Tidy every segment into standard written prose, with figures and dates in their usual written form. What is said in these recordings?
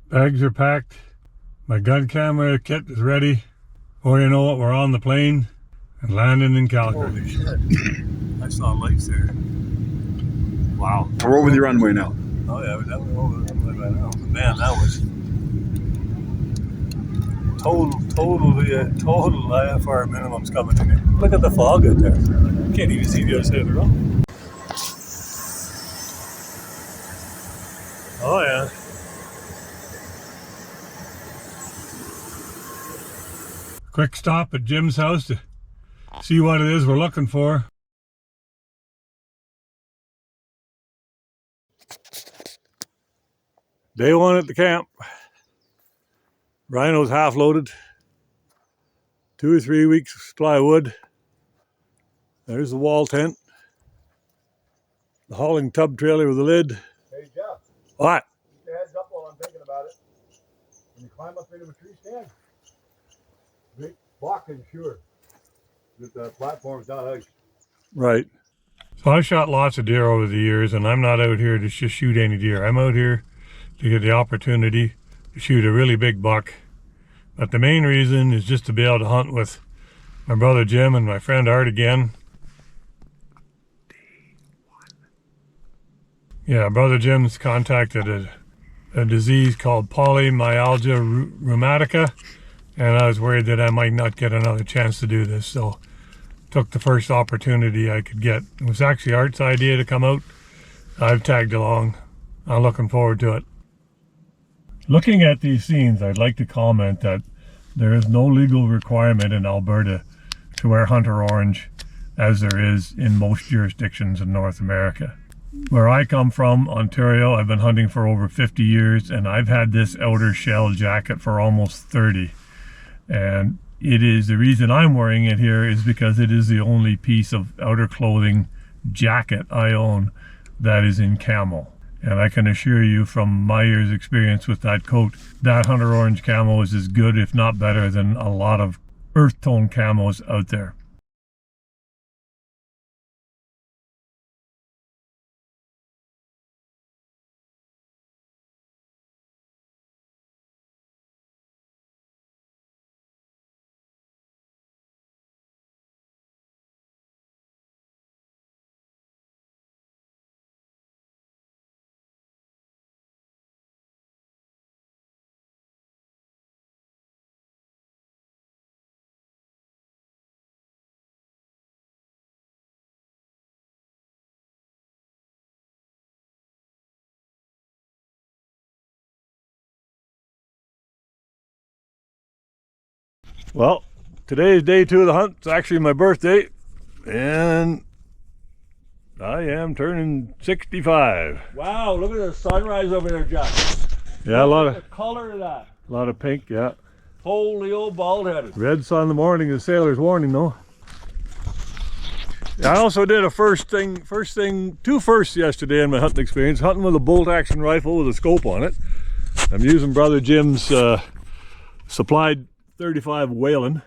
Bags are packed. My gun camera kit is ready. Before you know it, we're on the plane and landing in Calgary. Holy shit. I saw lights there. Wow. We're over the runway now. Oh yeah, we're definitely over the runway right now. Man, that was total IFR minimums coming in here. Look at the fog out there. Can't even see the other side of the road. Oh yeah. Quick stop at Jim's house to see what it is we're looking for. Day one at the camp. Rhino's half loaded. 2 or 3 weeks supply of wood. There's the wall tent. The hauling tub trailer with a lid. Hey Jeff. What? Keep your heads up while I'm thinking about it. When you climb up into a tree stand, make blocking sure that the platform's not ice. Right. So I've shot lots of deer over the years, and I'm not out here to just shoot any deer. I'm out here to get the opportunity to shoot a really big buck. But the main reason is just to be able to hunt with my brother Jim and my friend Art again. Yeah, brother Jim's contacted a disease called polymyalgia rheumatica, and I was worried that I might not get another chance to do this, so took the first opportunity I could get. It was actually Art's idea to come out. I've tagged along. I'm looking forward to it. Looking at these scenes, I'd like to comment that there is no legal requirement in Alberta to wear hunter orange as there is in most jurisdictions in North America. Where I come from, Ontario, I've been hunting for over 50 years, and I've had this outer shell jacket for almost 30. And it is, the reason I'm wearing it here is because it is the only piece of outer clothing jacket I own that is in camo. And I can assure you from my year's experience with that coat, that hunter orange camo is as good, if not better, than a lot of earth tone camos out there. Well, today is day 2 of the hunt. It's actually my birthday, and I am turning 65. Wow, look at the sunrise over there, Jeff. Yeah, a lot of the color of that. A lot of pink, yeah. Holy old bald-headed. Red sun in the morning is sailor's warning, though. I also did a two firsts yesterday in my hunting experience. Hunting with a bolt-action rifle with a scope on it. I'm using brother Jim's supplied 35 Whalen.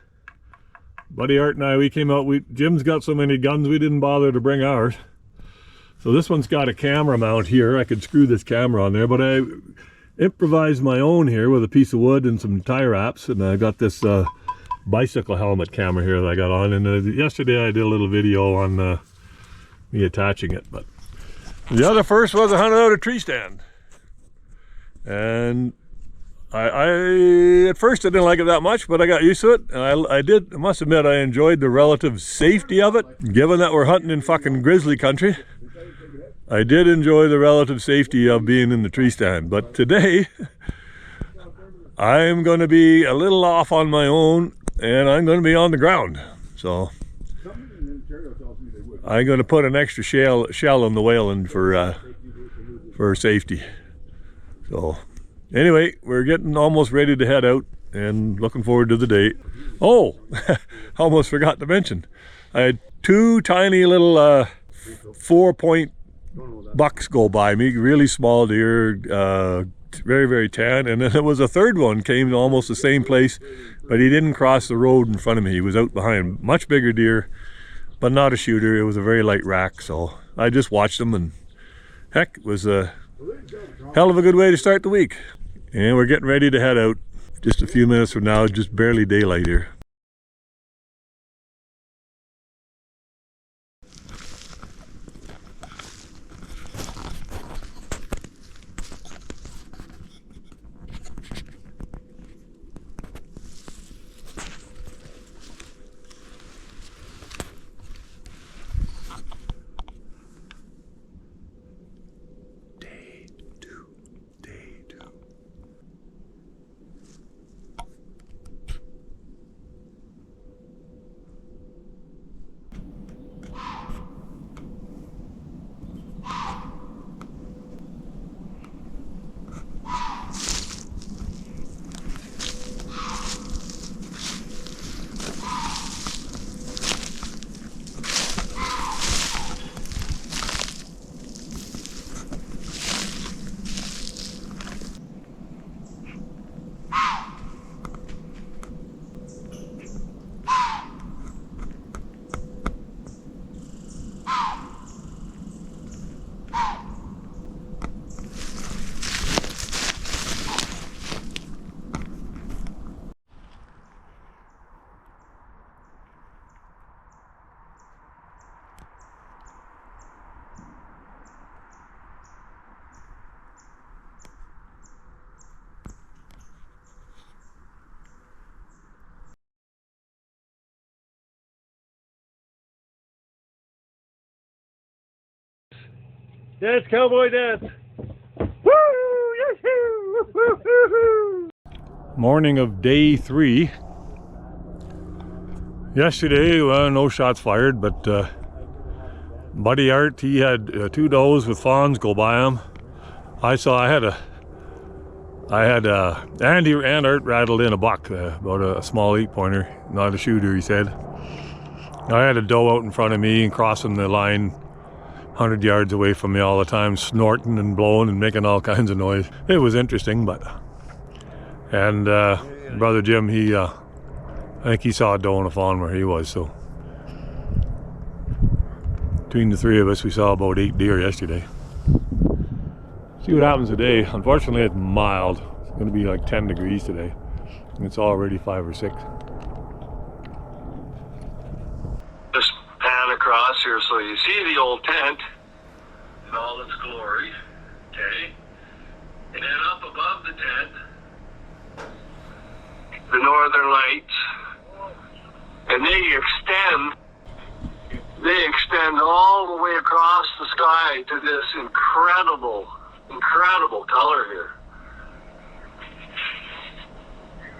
Buddy Art and I, we came out, Jim's got so many guns we didn't bother to bring ours. So this one's got a camera mount here. I could screw this camera on there, but I improvised my own here with a piece of wood and some tie wraps, and I got this bicycle helmet camera here that I got on, and yesterday I did a little video on me attaching it. But the other first was I hunted out a tree stand, and I at first I didn't like it that much, but I got used to it, and I must admit I enjoyed the relative safety of it. Given that we're hunting in fucking grizzly country, I did enjoy the relative safety of being in the tree stand. But today I'm going to be a little off on my own, and I'm going to be on the ground. So I'm going to put an extra shell in the Whalen for safety. So anyway, we're getting almost ready to head out and looking forward to the day. Oh, almost forgot to mention, I had 2 tiny little 4-point bucks go by me, really small deer, very, very tan. And then there was a third one, came to almost the same place, but he didn't cross the road in front of me. He was out behind. Much bigger deer, but not a shooter. It was a very light rack, so I just watched them, and heck, it was a hell of a good way to start the week. And we're getting ready to head out. Just a few minutes from now, just barely daylight here. Dance, cowboy dance! Woo! Yahoo! Woo-hoo-hoo! Morning of day 3. Yesterday, no shots fired, but Buddy Art, he had 2 does with fawns go by him. I had Andy and Art rattled in a buck, about a small 8-pointer, not a shooter, he said. I had a doe out in front of me and crossing the line 100 yards away from me all the time, snorting and blowing and making all kinds of noise. It was interesting, but... And Brother Jim, I think he saw a doe and a fawn where he was, so... Between the 3 of us, we saw about 8 deer yesterday. See what happens today. Unfortunately, it's mild. It's going to be like 10 degrees today. And it's already 5 or 6. Just pan across here so you see the old tent in all its glory, okay? And then up above the tent, the northern lights, and they extend all the way across the sky to this incredible color here.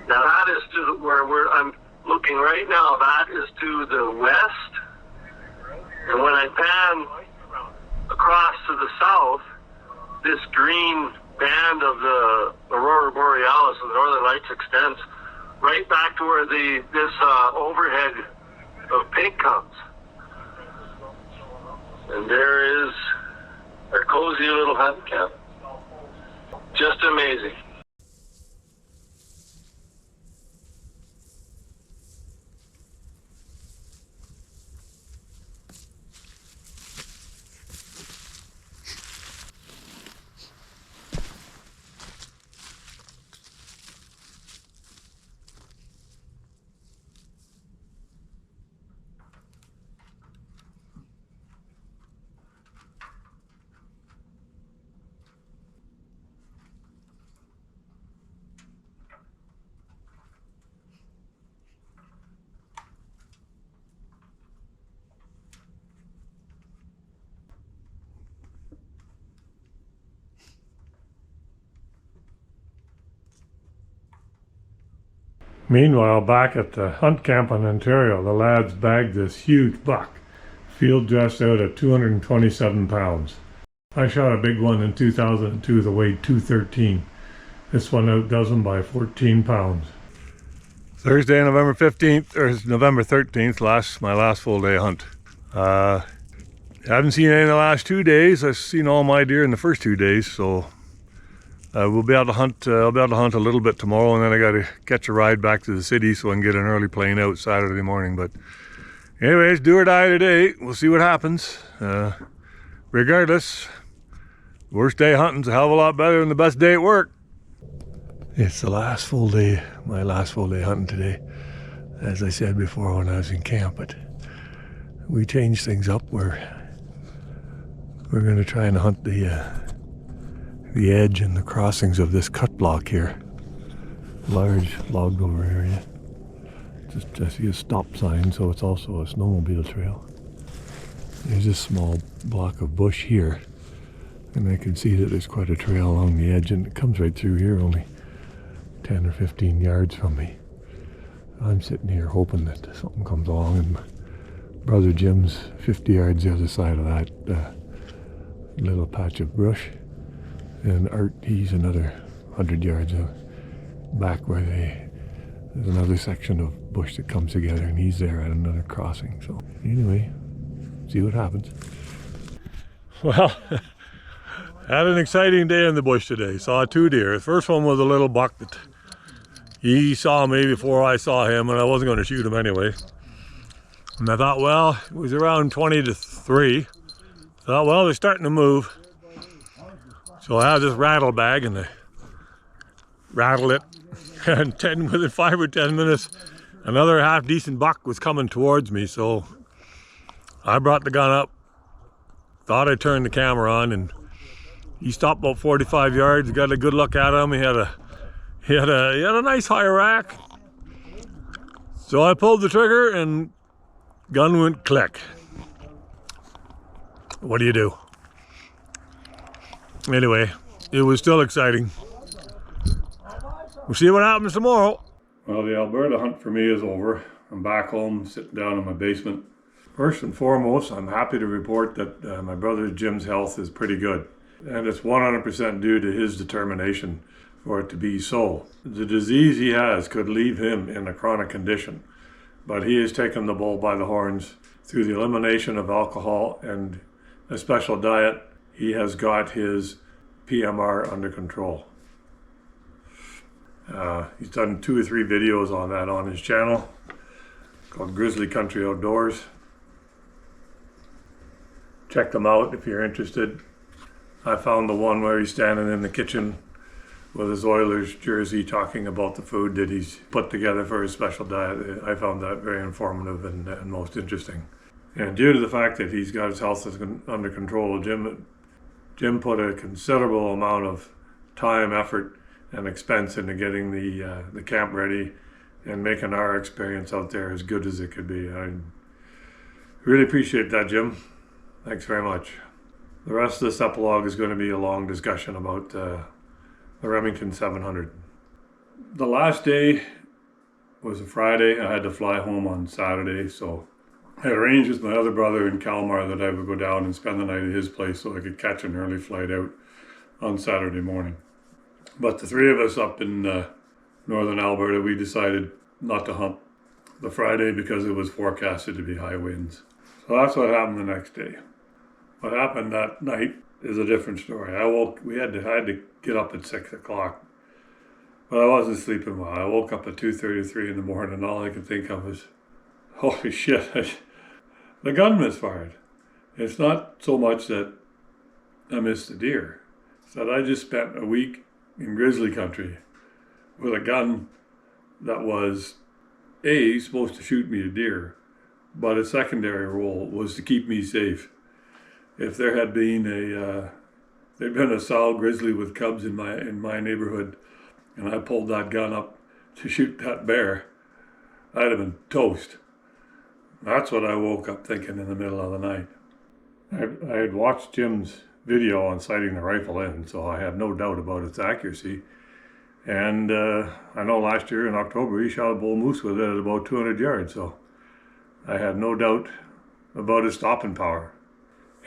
Now that is to where I'm looking right now. That is to the west, and when I pan across to the south, this green band of the aurora borealis, the northern lights, extends right back to where this overhead of pink comes. And there is our cozy little hunt camp. Just amazing. Meanwhile, back at the hunt camp in Ontario, the lads bagged this huge buck, field dressed out at 227 pounds. I shot a big one in 2002 that weighed 213. This one outdoes him by 14 pounds. Thursday, November 15th, or November 13th, my last full day hunt. I haven't seen any in the last 2 days. I've seen all my deer in the first 2 days, so we'll be able to hunt. I'll be able to hunt a little bit tomorrow, and then I got to catch a ride back to the city so I can get an early plane out Saturday morning. But anyways, do or die today. We'll see what happens. Regardless, worst day hunting's a hell of a lot better than the best day at work. It's the last full day, my last full day hunting today, as I said before when I was in camp, but we changed things up. We're going to try and hunt the edge and the crossings of this cut block here. Large logged over area. Just I see a stop sign, so it's also a snowmobile trail. There's a small block of bush here, and I can see that there's quite a trail along the edge, and it comes right through here, only 10 or 15 yards from me. I'm sitting here hoping that something comes along, and my brother Jim's 50 yards the other side of that little patch of brush, and Art, he's another 100 yards back where there's another section of bush that comes together, and he's there at another crossing. So anyway, see what happens. Well, had an exciting day in the bush today. Saw 2 deer. The first one was a little buck that he saw me before I saw him, and I wasn't going to shoot him anyway. And I thought, well, it was around 20 to 3. I thought, well, they're starting to move. So I had this rattle bag, and I rattled it. And within 5 or 10 minutes, another half decent buck was coming towards me. So I brought the gun up, thought I'd turn the camera on, and he stopped about 45 yards. Got a good look at him. He had a nice high rack. So I pulled the trigger, and gun went click. What do you do? Anyway, it was still exciting. We'll see what happens tomorrow. Well, the Alberta hunt for me is over. I'm back home, sitting down in my basement. First and foremost, I'm happy to report that my brother Jim's health is pretty good. And it's 100% due to his determination for it to be so. The disease he has could leave him in a chronic condition, but he has taken the bull by the horns. Through the elimination of alcohol and a special diet, he has got his PMR under control. He's done 2 or 3 videos on that on his channel called Grizzly Country Outdoors. Check them out if you're interested. I found the one where he's standing in the kitchen with his Oilers jersey talking about the food that he's put together for his special diet. I found that very informative and most interesting. And due to the fact that he's got his health under control, Jim put a considerable amount of time, effort, and expense into getting the camp ready and making our experience out there as good as it could be. I really appreciate that, Jim. Thanks very much. The rest of this epilogue is going to be a long discussion about the Remington 700. The last day was a Friday. I had to fly home on Saturday, so I arranged with my other brother in Kalmar that I would go down and spend the night at his place so I could catch an early flight out on Saturday morning. But the 3 of us up in northern Alberta, we decided not to hunt the Friday because it was forecasted to be high winds. So that's what happened the next day. What happened that night is a different story. I had to get up at 6 o'clock, but I wasn't sleeping well. I woke up at 2:33 in the morning, and all I could think of was, holy shit, the gun misfired. It's not so much that I missed the deer. It's that I just spent a week in grizzly country with a gun that was supposed to shoot me a deer, but its secondary role was to keep me safe. If there had been there'd been a sow grizzly with cubs in my neighborhood, and I pulled that gun up to shoot that bear, I'd have been toast. That's what I woke up thinking in the middle of the night. I had watched Jim's video on sighting the rifle in, so I have no doubt about its accuracy. And I know last year in October he shot a bull moose with it at about 200 yards, so I had no doubt about its stopping power.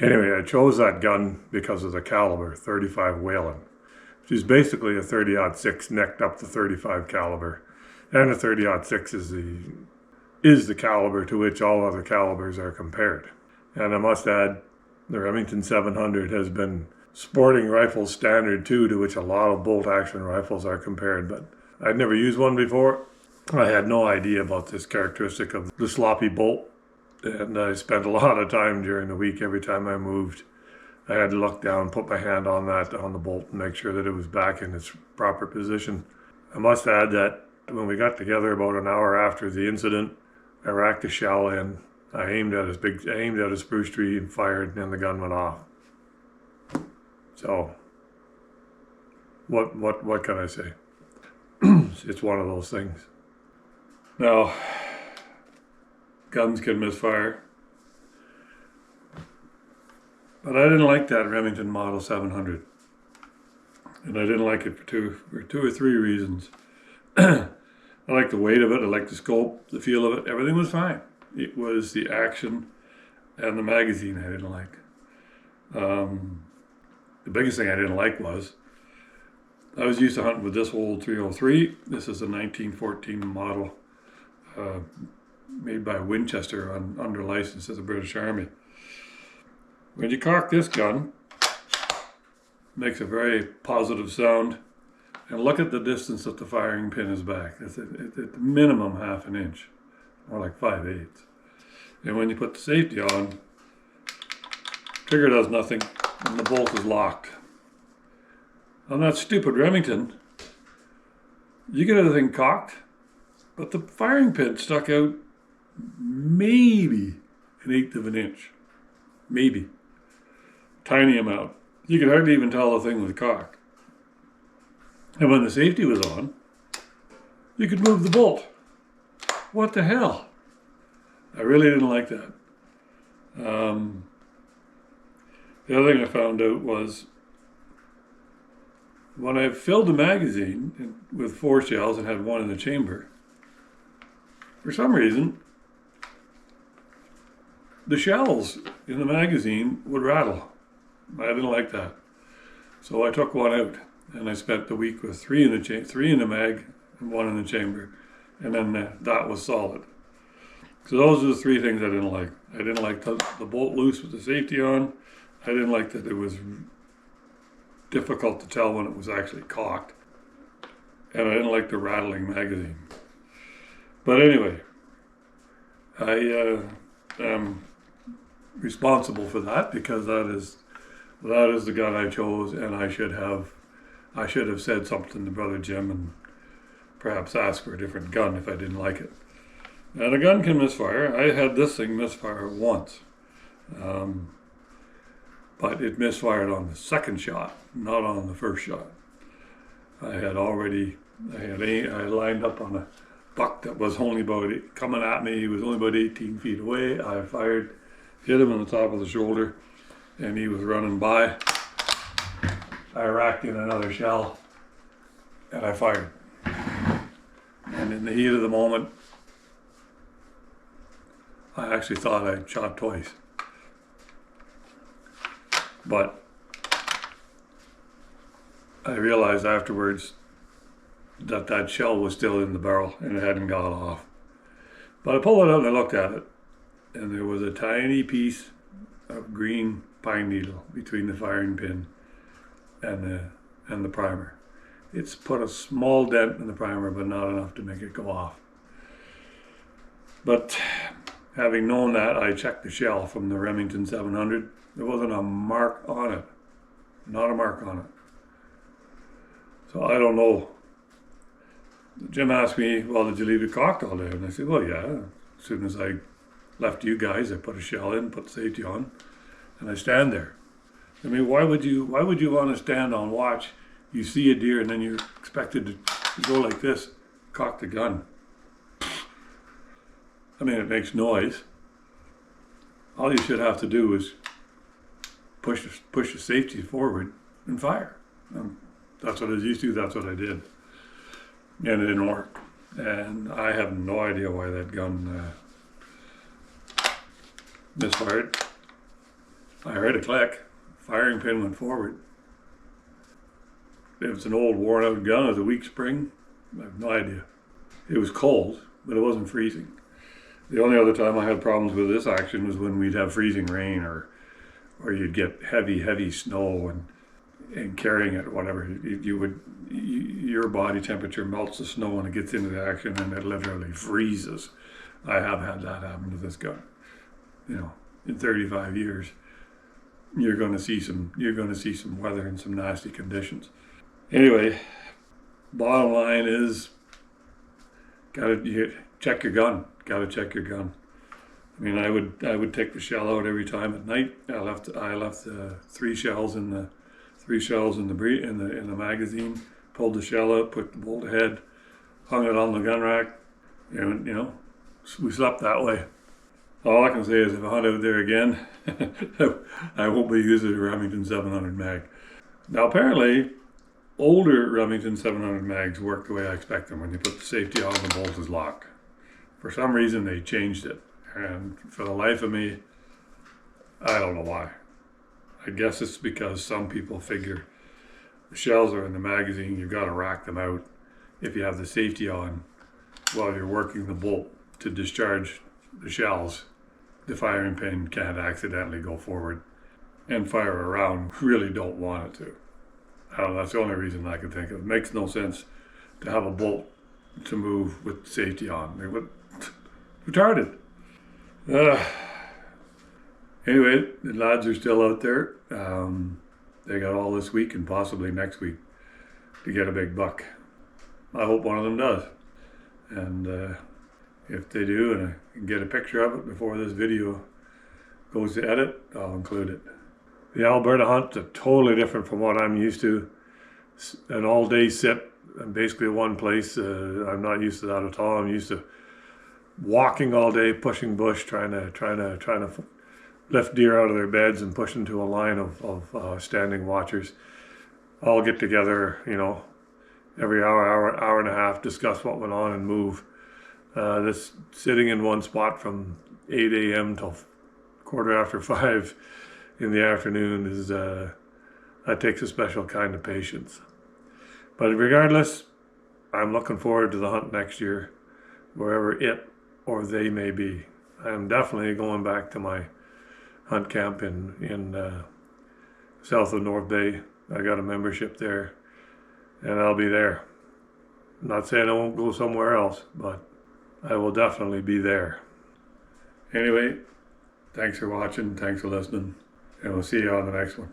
Anyway, I chose that gun because of the caliber, 35 Whelen, which is basically a 30-06 necked up to 35 caliber. And a 30-06 is the caliber to which all other calibers are compared. And I must add, the Remington 700 has been sporting rifle standard too, to which a lot of bolt action rifles are compared, but I'd never used one before. I had no idea about this characteristic of the sloppy bolt, and I spent a lot of time during the week. Every time I moved, I had to look down, put my hand on the bolt, and make sure that it was back in its proper position. I must add that when we got together about an hour after the incident, I racked a shell in. I aimed at a spruce tree and fired, and then the gun went off. So, what can I say? It's one of those things. Now, guns can misfire, but I didn't like that Remington Model 700, and I didn't like it for two or three reasons. I liked the weight of it. I liked the scope, the feel of it. Everything was fine. It was the action and the magazine I didn't like. The biggest thing I didn't like was I was used to hunting with this old 303. This is a 1914 model made by Winchester under license of the British Army. When you cock this gun, it makes a very positive sound. And look at the distance that the firing pin is back. It's at minimum half an inch, or like 5/8. And when you put the safety on, trigger does nothing, and the bolt is locked. On that stupid Remington, you get everything cocked, but the firing pin stuck out maybe 1/8 of an inch. Maybe. Tiny amount. You could hardly even tell the thing was cocked. And when the safety was on, you could move the bolt. What the hell? I really didn't like that. The other thing I found out was when I filled the magazine with 4 shells and had 1 in the chamber, for some reason, the shells in the magazine would rattle. I didn't like that. So I took 1 out. And I spent the week with 3 in the mag and 1 in the chamber, and then that was solid. So those are the 3 things I didn't like. I didn't like the bolt loose with the safety on. I didn't like that it was difficult to tell when it was actually cocked, and I didn't like the rattling magazine. But anyway, I am responsible for that because that is the gun I chose, and I should have said something to Brother Jim and perhaps asked for a different gun if I didn't like it. And a gun can misfire. I had this thing misfire once. But it misfired on the second shot, not on the first shot. I lined up on a buck that was only coming at me. He was only about 18 feet away. I fired, hit him on the top of the shoulder, and he was running by. I racked in another shell, and I fired. And in the heat of the moment, I actually thought I shot twice. But I realized afterwards that shell was still in the barrel and it hadn't got off. But I pulled it out and I looked at it, and there was a tiny piece of green pine needle between the firing pin and the primer. It's put a small dent in the primer, but not enough to make it go off. But having known that, I checked the shell from the Remington 700. There wasn't a mark on it. Not a mark on it. So I don't know. Jim asked me, well, did you leave it cocked all day? And I said, well, yeah. As soon as I left you guys, I put a shell in, put the safety on, and I stand there. I mean, why would you want to stand on watch? You see a deer and then you're expected to go like this, cock the gun. I mean, it makes noise. All you should have to do is push the safety forward and fire. That's what I was used to. That's what I did, and it didn't work. And I have no idea why that gun misfired. I heard a click. Firing pin went forward. It was an old worn out gun. It was a weak spring. I have no idea. It was cold, but it wasn't freezing. The only other time I had problems with this action was when we'd have freezing rain or you'd get heavy snow and carrying it or whatever. Your body temperature melts the snow when it gets into the action and it literally freezes. I have had that happen to this gun. You know, in 35 years. You're going to see some weather and some nasty conditions. Anyway, bottom line is, check your gun. Gotta check your gun. I mean, I would take the shell out every time at night. I left 3 shells in the magazine. Pulled the shell out, put the bolt ahead, hung it on the gun rack, and we slept that way. All I can say is if I hunt out there again, I won't be using a Remington 700 mag. Now apparently, older Remington 700 mags work the way I expect them. When you put the safety on, the bolt is locked. For some reason, they changed it. And for the life of me, I don't know why. I guess it's because some people figure the shells are in the magazine, you've got to rack them out if you have the safety on while you're working the bolt to discharge the shells. The firing pin can't accidentally go forward and fire around. Really don't want it to. I don't know, that's the only reason I can think of. It makes no sense to have a bolt to move with safety on. They would retarded. Anyway, the lads are still out there. They got all this week and possibly next week to get a big buck. I hope one of them does. And if they do, and I can get a picture of it before this video goes to edit, I'll include it. The Alberta hunt's totally different from what I'm used to. An all-day sit, and basically one place. I'm not used to that at all. I'm used to walking all day, pushing bush, trying to lift deer out of their beds and push into a line of standing watchers. All get together, every hour and a half, discuss what went on and move. This sitting in one spot from 8 a.m. till 5:15 in the afternoon is that takes a special kind of patience. But regardless, I'm looking forward to the hunt next year, wherever it or they may be. I'm definitely going back to my hunt camp in south of North Bay. I got a membership there, and I'll be there. I'm not saying I won't go somewhere else, but I will definitely be there. Anyway, thanks for watching, thanks for listening, and we'll see you on the next one.